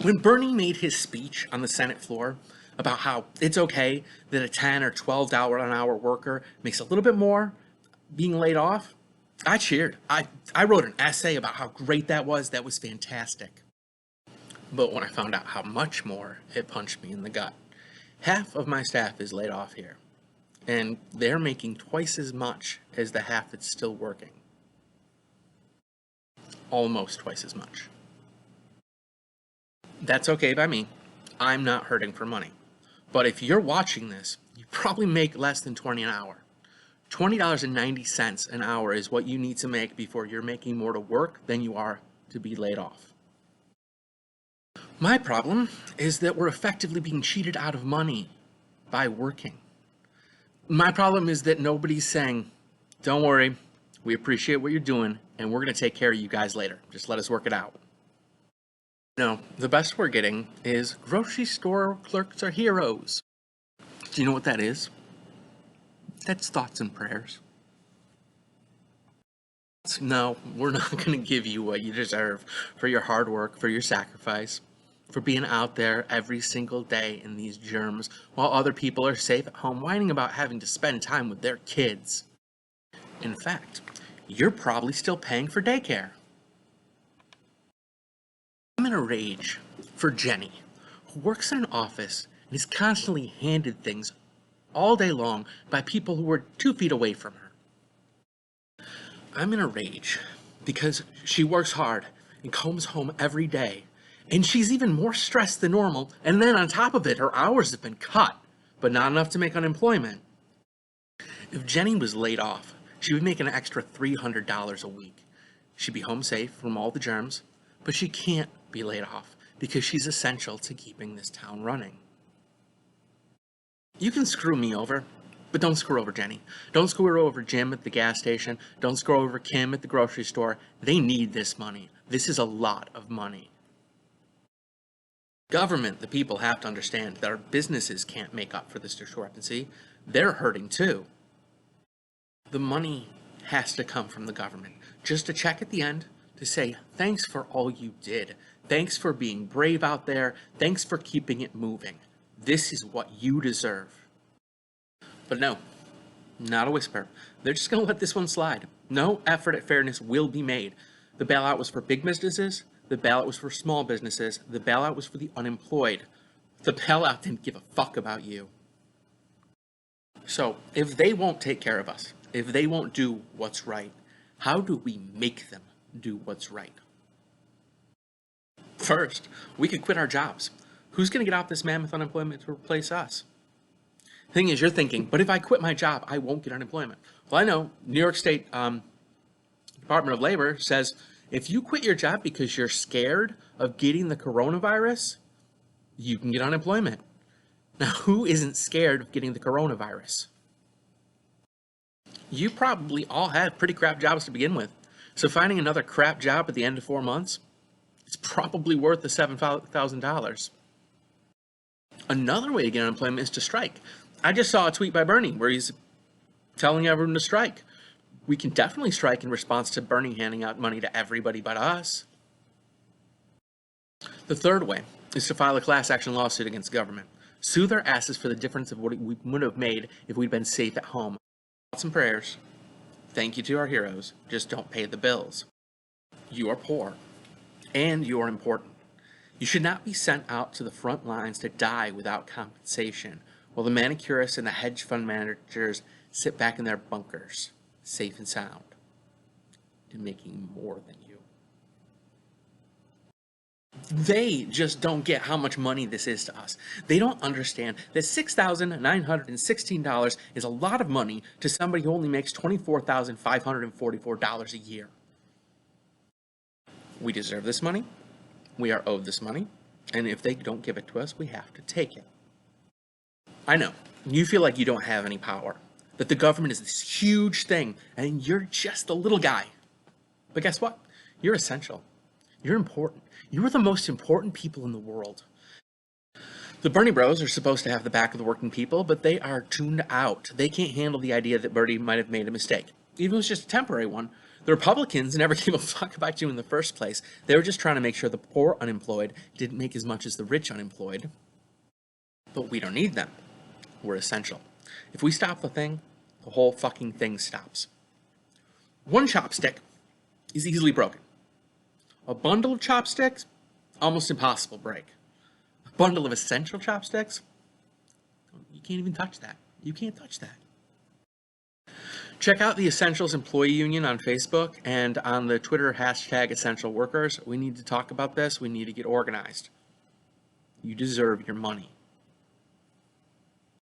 When Bernie made his speech on the Senate floor about how it's okay that a $10 or $12 an hour worker makes a little bit more being laid off, I cheered. I wrote an essay about how great that was. That was fantastic. But when I found out how much more, it punched me in the gut. Half of my staff is laid off here, and they're making twice as much as the half that's still working. Almost twice as much. That's okay by me. I'm not hurting for money. But if you're watching this, you probably make less than $20 an hour. $20.90 an hour is what you need to make before you're making more to work than you are to be laid off. My problem is that we're effectively being cheated out of money by working. My problem is that nobody's saying, don't worry, we appreciate what you're doing, and we're going to take care of you guys later. Just let us work it out. No, the best we're getting is grocery store clerks are heroes. Do you know what that is? That's thoughts and prayers. No, we're not going to give you what you deserve for your hard work, for your sacrifice, for being out there every single day in these germs while other people are safe at home whining about having to spend time with their kids. In fact, you're probably still paying for daycare. I'm in a rage for Jenny, who works in an office and is constantly handed things all day long by people who are 2 feet away from her. I'm in a rage because she works hard and comes home every day, and she's even more stressed than normal, and then on top of it, her hours have been cut, but not enough to make unemployment. If Jenny was laid off, she would make an extra $300 a week. She'd be home safe from all the germs, but she can't be laid off because she's essential to keeping this town running. You can screw me over, but don't screw over Jenny. Don't screw over Jim at the gas station. Don't screw over Kim at the grocery store. They need this money. This is a lot of money. Government, the people have to understand that our businesses can't make up for this discrepancy. They're hurting too. The money has to come from the government. Just a check at the end to say, thanks for all you did. Thanks for being brave out there. Thanks for keeping it moving. This is what you deserve. But no, not a whisper. They're just going to let this one slide. No effort at fairness will be made. The bailout was for big businesses. The bailout was for small businesses. The bailout was for the unemployed. The bailout didn't give a fuck about you. So if they won't take care of us, if they won't do what's right, how do we make them do what's right? First, we could quit our jobs. Who's going to get out this mammoth unemployment to replace us? Thing is, you're thinking, but if I quit my job, I won't get unemployment. Well, I know New York State Department of Labor says if you quit your job because you're scared of getting the coronavirus, you can get unemployment. Now, who isn't scared of getting the coronavirus? You probably all have pretty crap jobs to begin with. So finding another crap job at the end of 4 months, it's probably worth the $7,000. Another way to get unemployment is to strike. I just saw a tweet by Bernie where he's telling everyone to strike. We can definitely strike in response to Bernie handing out money to everybody but us. The third way is to file a class action lawsuit against government. Sue their asses for the difference of what we would have made if we'd been safe at home. Thoughts and prayers. Thank you to our heroes. Just don't pay the bills. You are poor. And you are important. You should not be sent out to the front lines to die without compensation, while the manicurists and the hedge fund managers sit back in their bunkers, safe and sound, and making more than you. They just don't get how much money this is to us. They don't understand that $6,916 is a lot of money to somebody who only makes $24,544 a year. We deserve this money. We are owed this money. And if they don't give it to us, we have to take it. I know, you feel like you don't have any power, that the government is this huge thing, and you're just a little guy. But guess what? You're essential. You're important. You are the most important people in the world. The Bernie bros are supposed to have the back of the working people, but they are tuned out. They can't handle the idea that Bernie might have made a mistake. Even if it was just a temporary one, The Republicans never gave a fuck about you in the first place. They were just trying to make sure the poor unemployed didn't make as much as the rich unemployed. But we don't need them. We're essential. If we stop the thing, the whole fucking thing stops. One chopstick is easily broken. A bundle of chopsticks, almost impossible to break. A bundle of essential chopsticks, you can't even touch that. You can't touch that. Check out the Essentials Employee Union on Facebook and on the Twitter hashtag Essential Workers. We need to talk about this. We need to get organized. You deserve your money.